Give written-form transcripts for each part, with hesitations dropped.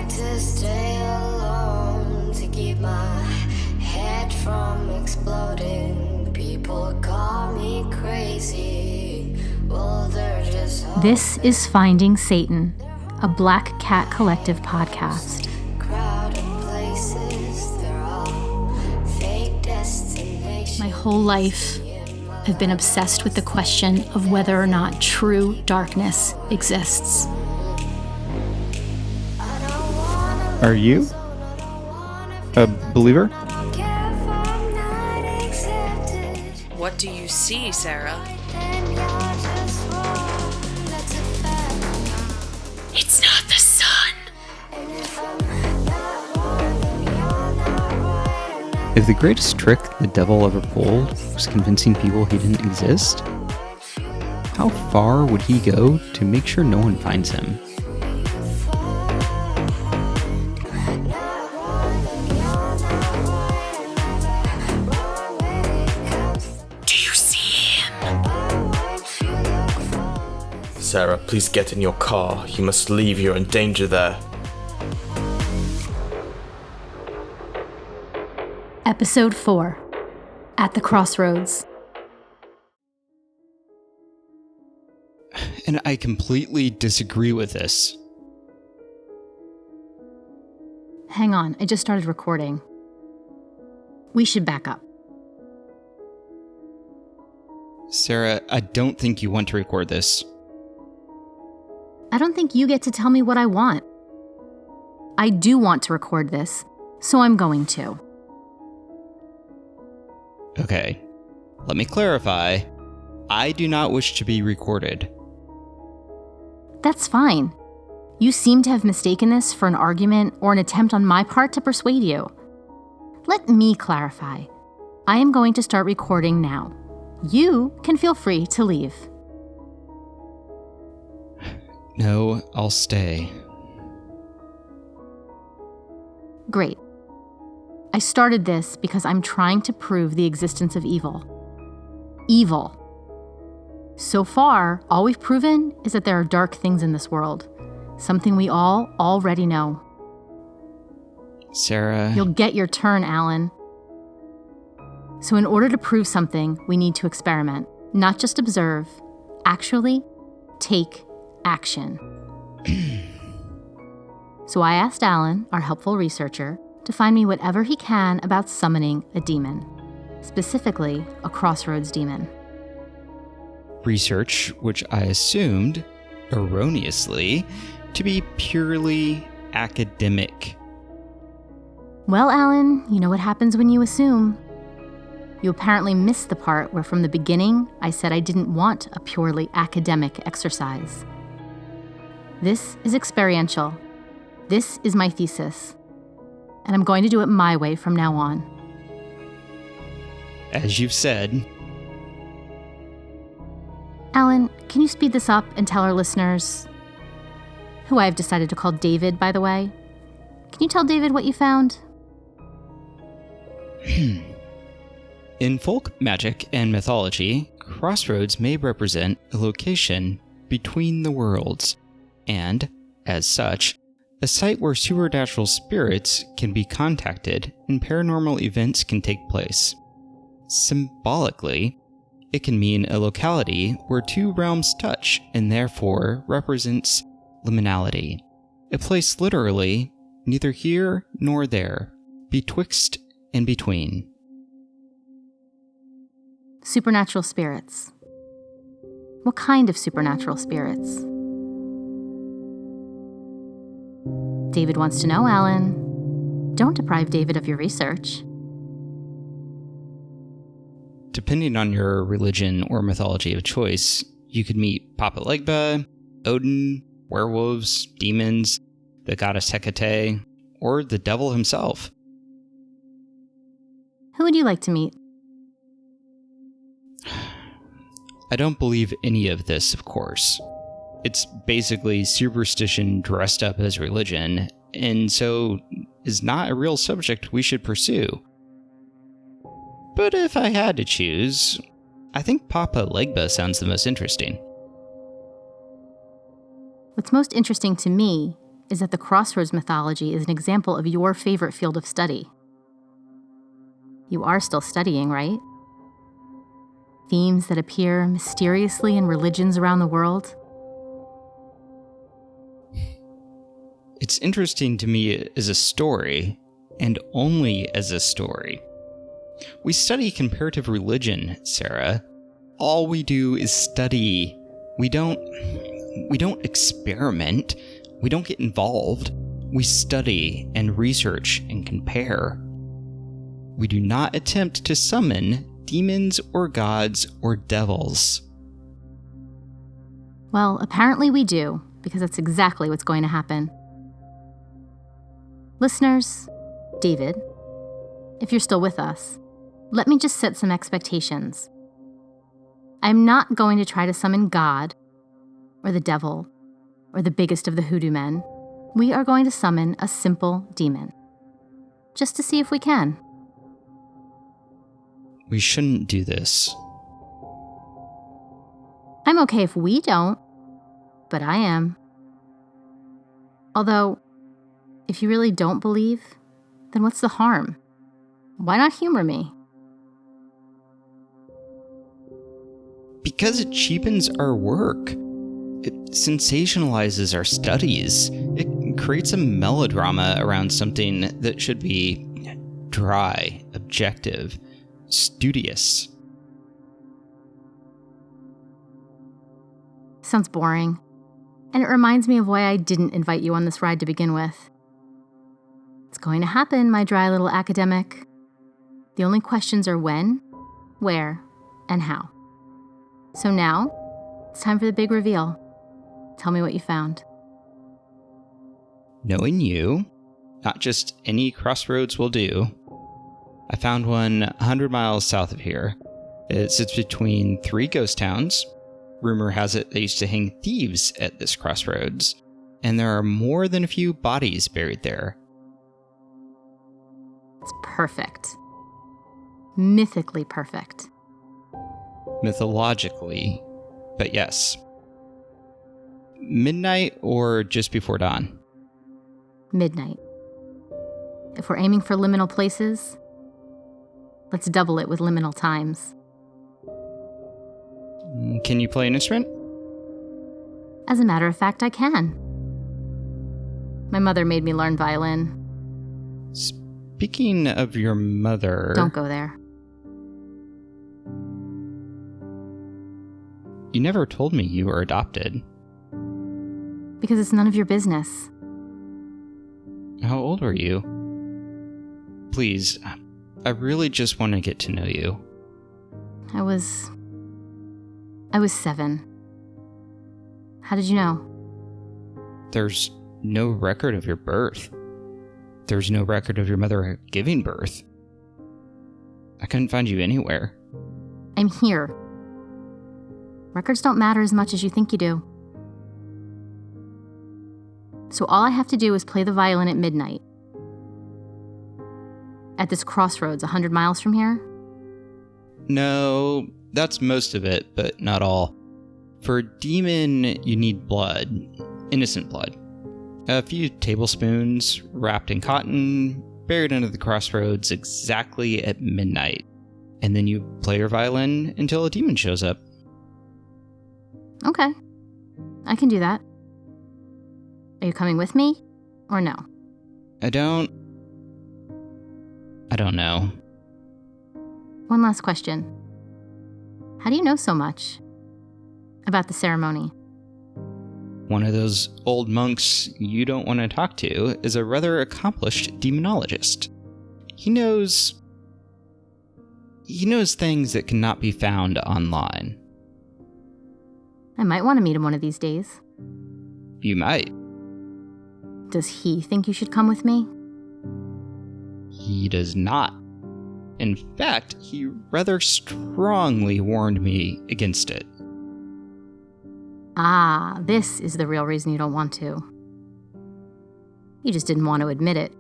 like to stay alone to keep my head from exploding. People call me crazy. Well, they're just This is Finding Satan, a Black Cat Collective podcast. crowded places. They're all fake destinations. My whole life, I've been obsessed with the question of whether or not true darkness exists. Are you a believer? What do you see, Sarah? It's not the sun. If the greatest trick the devil ever pulled was convincing people he didn't exist, how far would he go to make sure no one finds him? Do you see him? Sarah, please get in your car. You must leave. You're in danger there. Episode 4, At the Crossroads. And I completely disagree with this. Hang on, I just started recording. We should back up. Sarah, I don't think you want to record this. I don't think you get to tell me what I want. I do want to record this, so I'm going to. Okay, let me clarify. I do not wish to be recorded. That's fine. You seem to have mistaken this for an argument or an attempt on my part to persuade you. Let me clarify. I am going to start recording now. You can feel free to leave. No, I'll stay. Great. I started this because I'm trying to prove the existence of evil. Evil. So far, all we've proven is that there are dark things in this world. Something we all already know. Sarah... You'll get your turn, Alan. So in order to prove something, we need to experiment. Not just observe. Actually, take action. So I asked Alan, our helpful researcher, to find me whatever he can about summoning a demon. Specifically, a Crossroads demon. research which I assumed, erroneously, to be purely academic. Well, Alan, you know what happens when you assume. You apparently missed the part where from the beginning I said I didn't want a purely academic exercise. This is experiential. This is my thesis. And I'm going to do it my way from now on. As you've said. Alan, can you speed this up and tell our listeners, who I have decided to call David, by the way? Can you tell David what you found? In folk magic and mythology, crossroads may represent a location between the worlds, and, as such, a site where supernatural spirits can be contacted and paranormal events can take place. Symbolically, it can mean a locality where two realms touch and therefore represents liminality, a place literally neither here nor there, betwixt and between. Supernatural spirits. What kind of supernatural spirits? David wants to know, Alan. Don't deprive David of your research. Depending on your religion or mythology of choice, you could meet Papa Legba, Odin, werewolves, demons, the goddess Hecate, or the devil himself. Who would you like to meet? I don't believe any of this, of course. It's basically superstition dressed up as religion, and so is not a real subject we should pursue. But if I had to choose, I think Papa Legba sounds the most interesting. What's most interesting to me is that the Crossroads mythology is an example of your favorite field of study. You are still studying, right? Themes that appear mysteriously in religions around the world. It's interesting to me as a story, and only as a story. We study comparative religion, Sarah. All we do is study. We don't experiment. We don't get involved. We study and research and compare. We do not attempt to summon demons or gods or devils. Well, apparently we do, because that's exactly what's going to happen. Listeners, David, if you're still with us, let me just set some expectations. I'm not going to try to summon God, or the devil, or the biggest of the hoodoo men. We are going to summon a simple demon, just to see if we can. We shouldn't do this. I'm okay if we don't, but I am. Although, if you really don't believe, then what's the harm? Why not humor me? Because it cheapens our work. It sensationalizes our studies. It creates a melodrama around something that should be dry, objective, studious. Sounds boring. And it reminds me of why I didn't invite you on this ride to begin with. It's going to happen, my dry little academic. The only questions are when, where, and how. So now, it's time for the big reveal. Tell me what you found. Knowing you, not just any crossroads will do. I found one 100 miles south of here. It sits between 3 ghost towns. Rumor has it they used to hang thieves at this crossroads, and there are more than a few bodies buried there. It's perfect. Mythically perfect. Mythologically, but yes. Midnight or just before dawn? Midnight. If we're aiming for liminal places, let's double it with liminal times. Can you play an instrument? As a matter of fact, I can. My mother made me learn violin. Speaking of your mother... Don't go there. You never told me you were adopted. Because it's none of your business. How old were you? Please, I really just want to get to know you. I was 7. How did you know? There's no record of your birth. There's no record of your mother giving birth. I couldn't find you anywhere. I'm here. Records don't matter as much as you think you do. So all I have to do is play the violin at midnight. At this crossroads 100 miles from here? No, that's most of it, but not all. For a demon, you need blood. Innocent blood. A few tablespoons wrapped in cotton, buried under the crossroads exactly at midnight. And then you play your violin until a demon shows up. Okay. I can do that. Are you coming with me, or no? I don't know. One last question. How do you know so much about the ceremony? One of those old monks you don't want to talk to is a rather accomplished demonologist. He knows things that cannot be found online. I might want to meet him one of these days. You might. Does he think you should come with me? He does not. In fact, he rather strongly warned me against it. Ah, this is the real reason you don't want to. You just didn't want to admit it.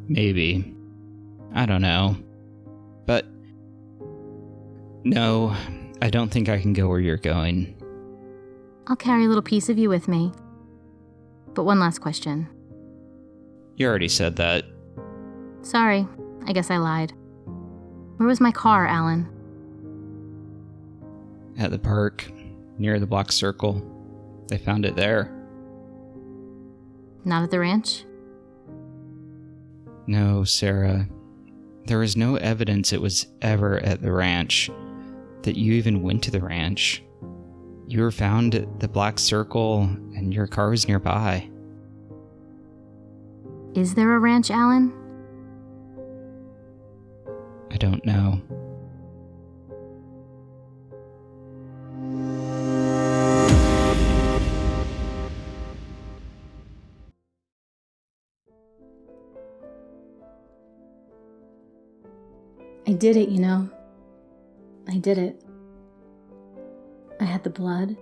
Maybe. I don't know. But no, I don't think I can go where you're going. I'll carry a little piece of you with me. But one last question. You already said that. Sorry, I guess I lied. Where was my car, Alan? At the park, near the black circle. They found it there. Not at the ranch? No, Sarah. There was no evidence it was ever at the ranch, that you even went to the ranch. You were found at the black circle, and your car was nearby. Is there a ranch, Alan? I don't know. I did it, you know. I did it. I had the blood,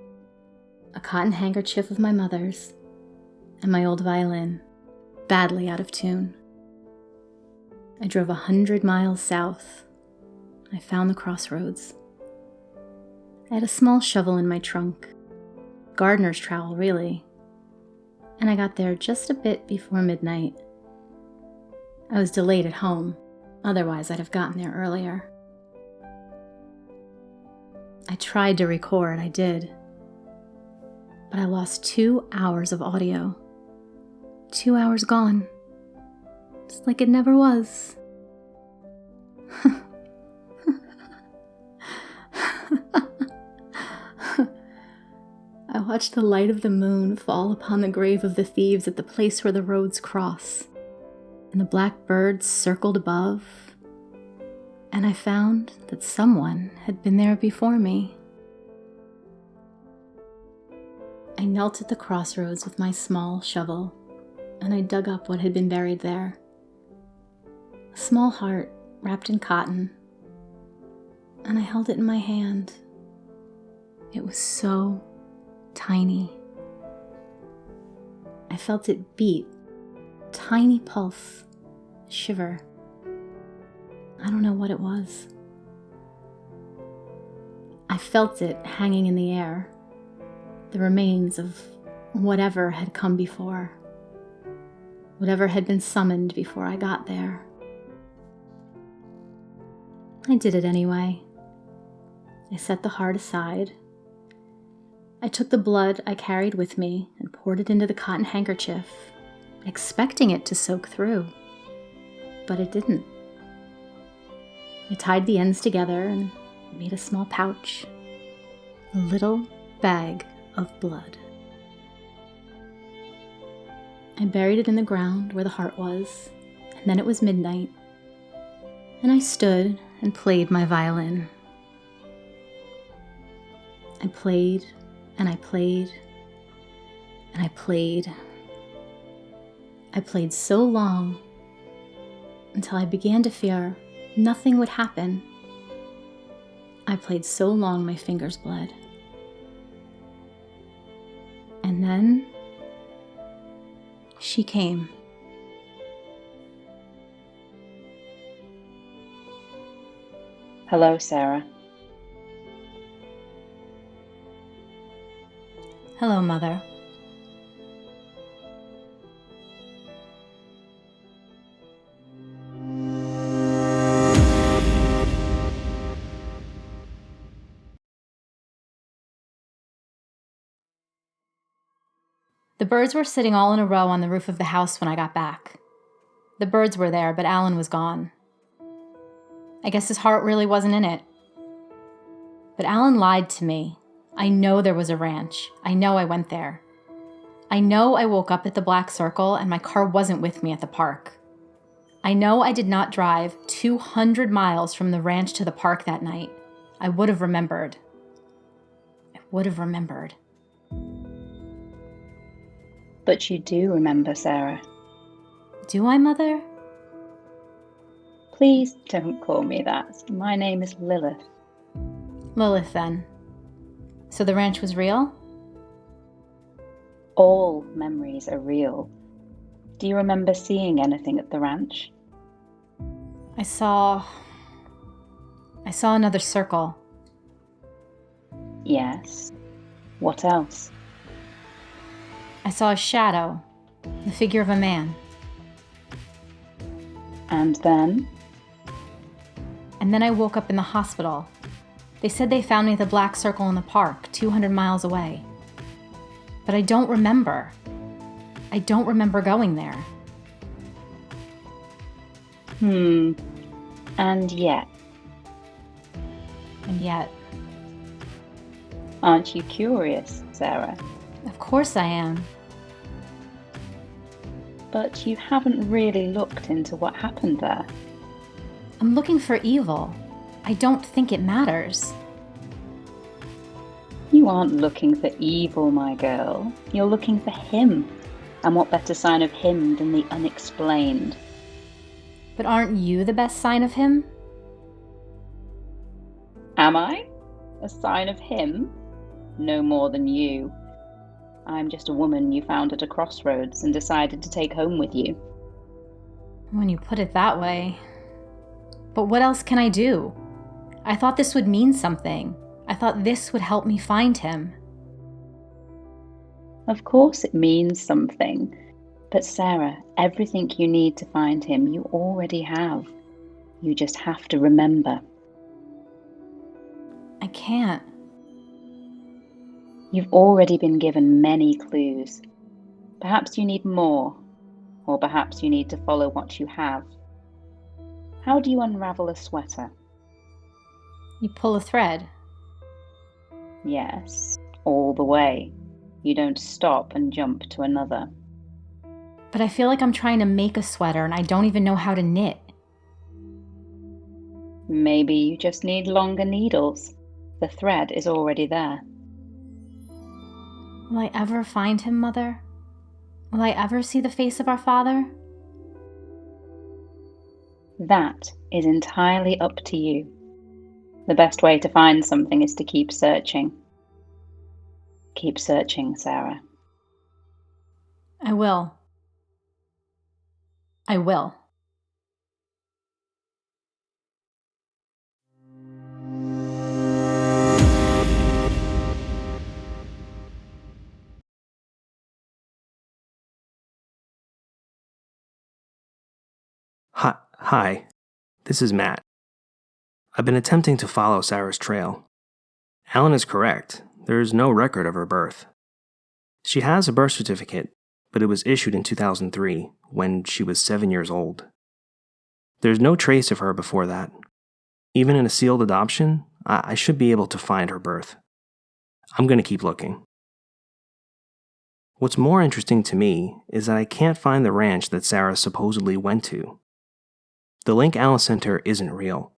a cotton handkerchief of my mother's, and my old violin, badly out of tune. I drove 100 miles south. I found the Crossroads. I had a small shovel in my trunk, gardener's trowel, really, and I got there just a bit before midnight. I was delayed at home. Otherwise, I'd have gotten there earlier. I tried to record, I did. But I lost 2 hours of audio. 2 hours gone. Just like it never was. I watched the light of the moon fall upon the grave of the thieves at the place where the roads cross. And the black birds circled above, and I found that someone had been there before me. I knelt at the crossroads with my small shovel, and I dug up what had been buried there. A small heart wrapped in cotton, and I held it in my hand. It was so tiny. I felt it beat. Tiny pulse, shiver. I don't know what it was. I felt it hanging in the air, the remains of whatever had come before, whatever had been summoned before I got there. I did it anyway. I set the heart aside. I took the blood I carried with me and poured it into the cotton handkerchief, expecting it to soak through, but it didn't. I tied the ends together and made a small pouch, a little bag of blood. I buried it in the ground where the heart was, and then it was midnight, and I stood and played my violin. I played, and I played, and I played. I played so long until I began to fear nothing would happen. I played so long my fingers bled. And then she came. Hello, Sarah. Hello, Mother. The birds were sitting all in a row on the roof of the house when I got back. The birds were there, but Alan was gone. I guess his heart really wasn't in it. But Alan lied to me. I know there was a ranch. I know I went there. I know I woke up at the black circle and my car wasn't with me at the park. I know I did not drive 200 miles from the ranch to the park that night. I would have remembered. I would have remembered. But you do remember, Sarah. Do I, Mother? Please don't call me that. My name is Lilith. Lilith, then. So the ranch was real? All memories are real. Do you remember seeing anything at the ranch? I saw another circle. Yes. What else? I saw a shadow, the figure of a man. And then? And then I woke up in the hospital. They said they found me at the Black Circle in the park, 200 miles away. But I don't remember. I don't remember going there. And yet? And yet, Aren't you curious, Sarah? of course I am. But you haven't really looked into what happened there. I'm looking for evil. I don't think it matters. You aren't looking for evil, my girl. You're looking for him. And what better sign of him than the unexplained? But aren't you the best sign of him? Am I? A sign of him? No more than you. I'm just a woman you found at a crossroads and decided to take home with you. When you put it that way. But what else can I do? I thought this would mean something. I thought this would help me find him. Of course it means something. But Sarah, everything you need to find him you already have. You just have to remember. I can't. You've already been given many clues. Perhaps you need more, or perhaps you need to follow what you have. How do you unravel a sweater? You pull a thread. Yes, all the way. You don't stop and jump to another. But I feel like I'm trying to make a sweater and I don't even know how to knit. Maybe you just need longer needles. The thread is already there. Will I ever find him, Mother? Will I ever see the face of our father? That is entirely up to you. The best way to find something is to keep searching. Keep searching, Sarah. I will. I will. Hi, this is Matt. I've been attempting to follow Sarah's trail. Alan is correct. There is no record of her birth. She has a birth certificate, but it was issued in 2003, when she was 7 years old. There's no trace of her before that. Even in a sealed adoption, I should be able to find her birth. I'm going to keep looking. What's more interesting to me is that I can't find the ranch that Sarah supposedly went to. The link Alan sent her isn't real.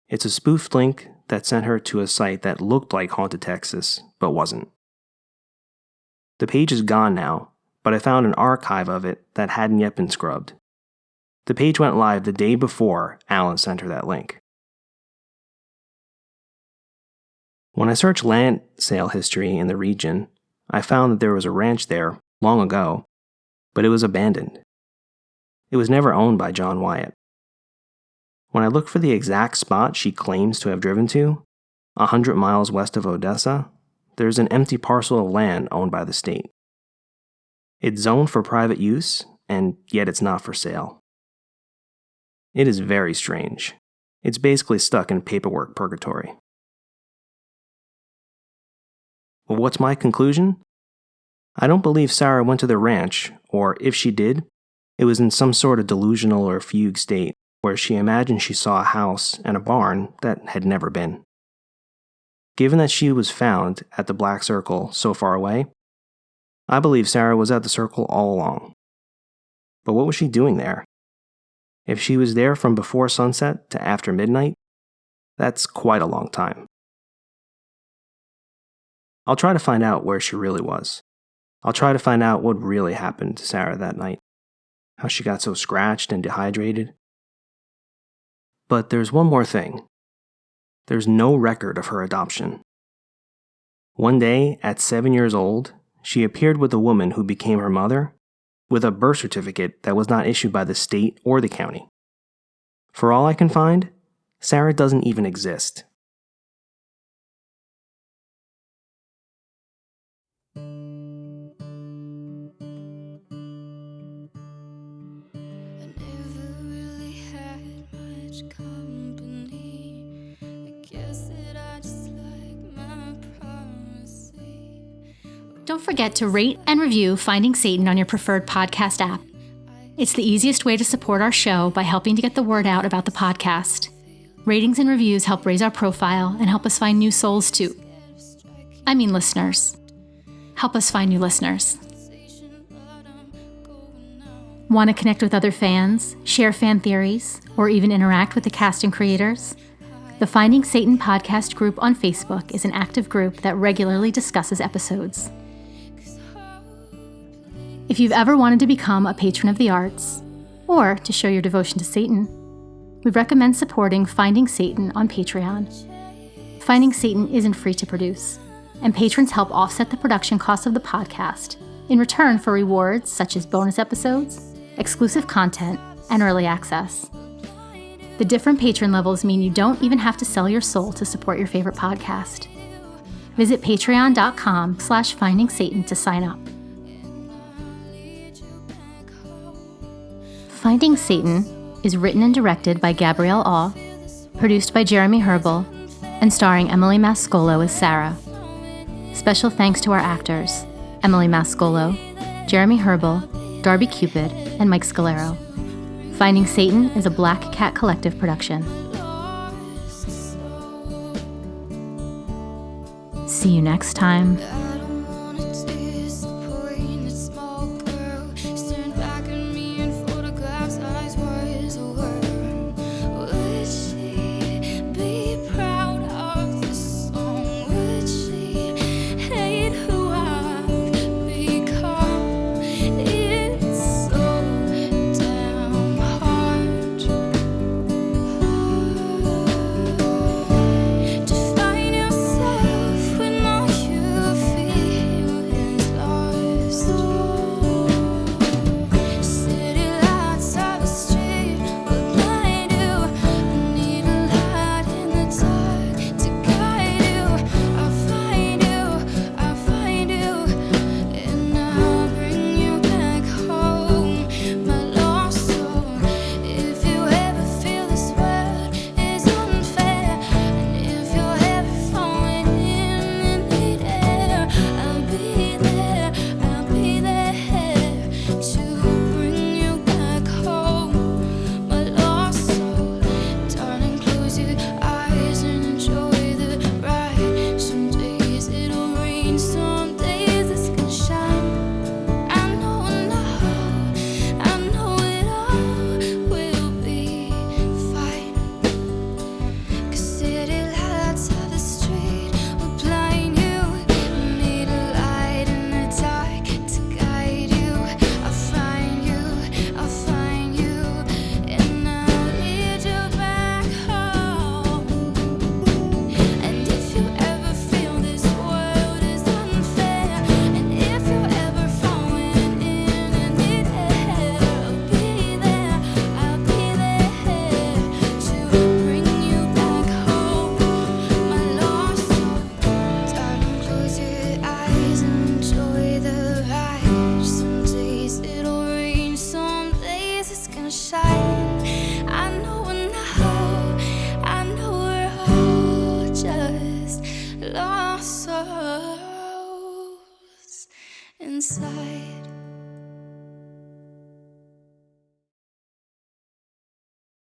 It's a spoofed link that sent her to a site that looked like Haunted Texas, but wasn't. The page is gone now, but I found an archive of it that hadn't yet been scrubbed. The page went live the day before Alan sent her that link. When I searched land sale history in the region, I found that there was a ranch there long ago, but it was abandoned. It was never owned by John Wyatt. When I looked for the exact spot she claims to have driven to, 100 miles west of Odessa, there's an empty parcel of land owned by the state. It's zoned for private use, and yet it's not for sale. It is very strange. It's basically stuck in paperwork purgatory. Well, what's my conclusion? I don't believe Sarah went to the ranch, or if she did, it was in some sort of delusional or fugue state where she imagined she saw a house and a barn that had never been. Given that she was found at the Black Circle so far away, I believe Sarah was at the circle all along. But what was she doing there? If she was there from before sunset to after midnight, that's quite a long time. I'll try to find out where she really was. I'll try to find out what really happened to Sarah that night, how she got so scratched and dehydrated. But there's one more thing. There's no record of her adoption. One day, at 7 years old, she appeared with a woman who became her mother, with a birth certificate that was not issued by the state or the county. For all I can find, Sarah doesn't even exist. Don't forget to rate and review Finding Satan on your preferred podcast app. It's the easiest way to support our show by helping to get the word out about the podcast. Ratings and reviews help raise our profile and help us find new souls too. I mean listeners. Help us find new listeners. Want to connect with other fans, share fan theories, or even interact with the cast and creators? The Finding Satan podcast group on Facebook is an active group that regularly discusses episodes. If you've ever wanted to become a patron of the arts, or to show your devotion to Satan, we recommend supporting Finding Satan on Patreon. Finding Satan isn't free to produce, and patrons help offset the production costs of the podcast in return for rewards such as bonus episodes, exclusive content, and early access. The different patron levels mean you don't even have to sell your soul to support your favorite podcast. Visit patreon.com/Finding Satan to sign up. Finding Satan is written and directed by Gabrielle Aw, produced by Jeremy Herbal, and starring Emily Mascolo as Sarah. Special thanks to our actors, Emily Mascolo, Jeremy Herbal, Darby Cupid, and Mike Scalero. Finding Satan is a Black Cat Collective production. See you next time.